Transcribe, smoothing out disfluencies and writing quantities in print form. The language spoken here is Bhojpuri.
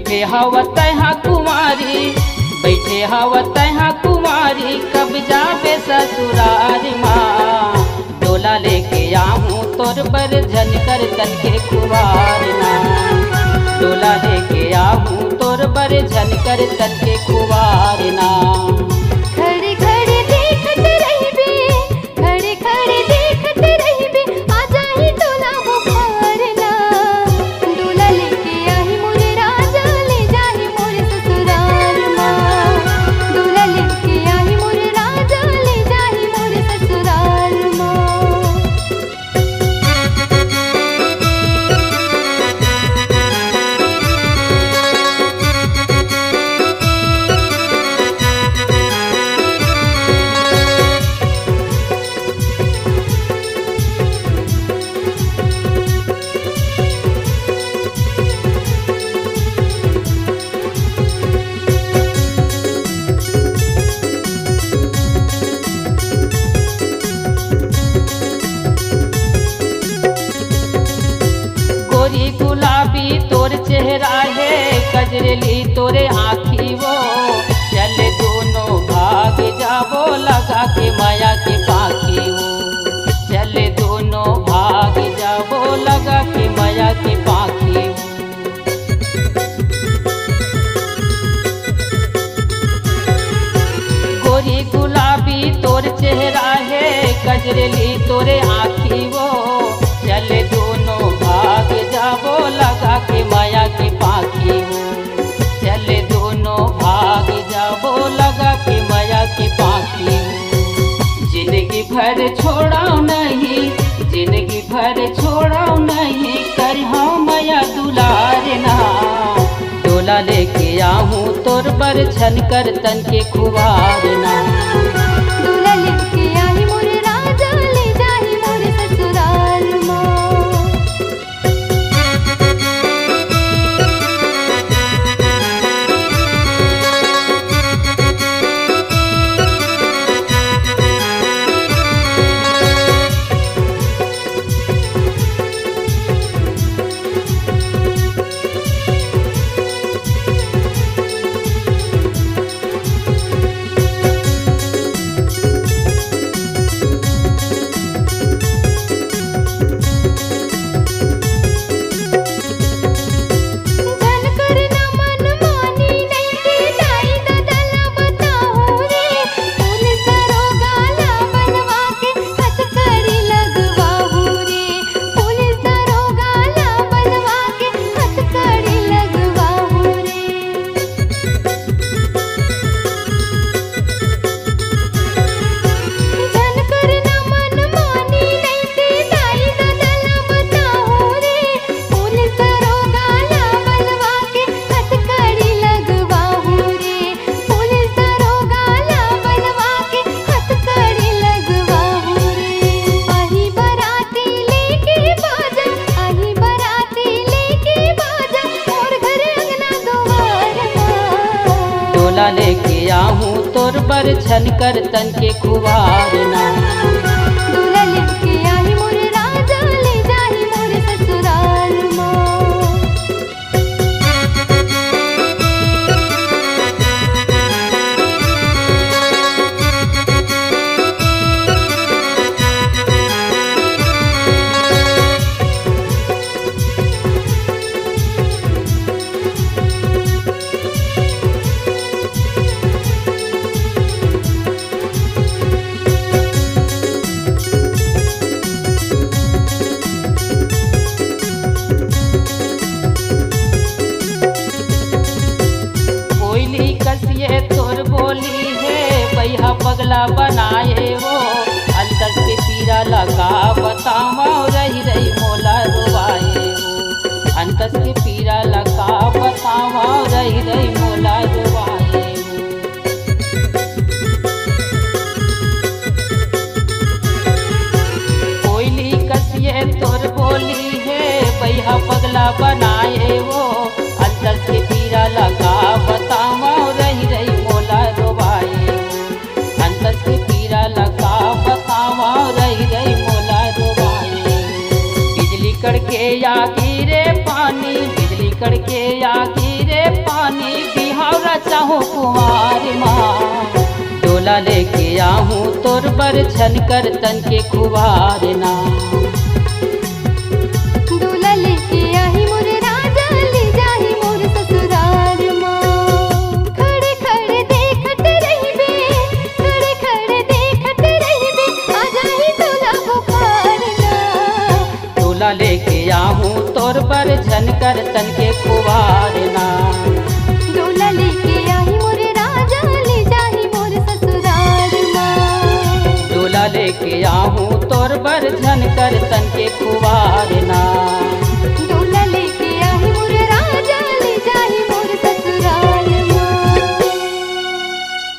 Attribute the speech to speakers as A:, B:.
A: बैठे हवा तहाँ कुमारी, बैठे हवा तहाँ कुमारी, कब जाबे ससुरार माँ। डोला लेके आऊँ तोर बर झनकर तन के कुवार ना, डोला लेके आऊँ तोर बर झनकर तन के कुवार ना।
B: खड़े खड़े देखत रहिबे, खड़े खड़े देखत रहिबे, आ जाही डोला बुखार ना। डोला लेके आही मोरे राजा, ले जाही मोरे ससुराल माँ। डोला लेके आही मोरे राजा, ले जाही मोरे ससुराल माँ।
A: गोरी गुलाबी तोर चेहरा है, कजरेली तोरे आँखी वो, चले दोनों भाग जाबो लगा के माया के पाखी वो, चले दोनों भाग जाबो लगा के माया के पाखी वो। गोरी गुलाबी तोर चेहरा है, कजरेली तोरे आँखी वो, चले दोनों भाग जाबो लगा के माया की पाखी वो, चले दोनों भाग जाबो लगा के माया की पाखी वो। जिंदगी भर छोड़ाओ नहीं, जिंदगी भर छोड़ाओ नहीं, करहा माया दुलार ना। डोला लेके आऊँ तोर बर झनकर तन के खुवार ना।
B: डोला लेके आही मोरे राजा, ले जाही मोरे ससुराल माँ। झनकर ना मन मानी नइखे, दाई ददला बताहु रे। पुलिस दरोगा ला बनवा के हथकड़ी लगवाहु रे। पुलिस दरोगा ला बनवा के हथकड़ी लगवाहु रे। झनकर ना मन मानी नइखे, दाई ददला बताहु रे। पुलिस दरोगा ला बनवा के हथकड़ी लगवाहु रे। पुलिस दरोगा ला बनवा के हथकड़ी लगवाहु रे। आही बराती लेके बाजा, आही बराती लेके बाजा, मोर घर अंगना दुआर माँ।
A: डोला लेके आऊँ तोर बर झनकर तन के खुवार ना।
B: डोला लेके आही मोरे राजा, ले जाही मोरे ससुराल माँ।
A: कोयली कसिए तोर बोली है, बैहा पगला बनाए वो, अंतर से पीरा लगा बतावा, रही रही मोला रुवाए वो, अंतर से पीरा लगा बतावा, रही रही मोला रुवाए वो। कोयली कसिए तोर बोली है, बैहा पगला बनाए वो, अंतर से पीरा लगा बतावा, रही रही मोला रोवाए वो, अंतर से पीरा लगा बतावा, रही रही मोला रोवाए वो। बिजली कड़के या गिरे पानी, बिजली कड़के या गिरे जवानी बिहावरा चाहो कुमार माँ डोला लेके आहूँ तोर बर छन कर तन के कुवार ना
B: डोला लेके आही मोर राजा ले जाही मोर ससुराल माँ खड़े खड़े देखत रहिबे खड़े खड़े देखत रहिबे आ जाही डोला बुखार ना
A: डोला लेके आहूँ तोर बर छन कर तन के कुवार ना
B: डोला लेके आही मोर राजा ले जाही मोर ससुराल माँ
A: डोला लेके आहूँ तोर बर झन कर तन के कुवार ना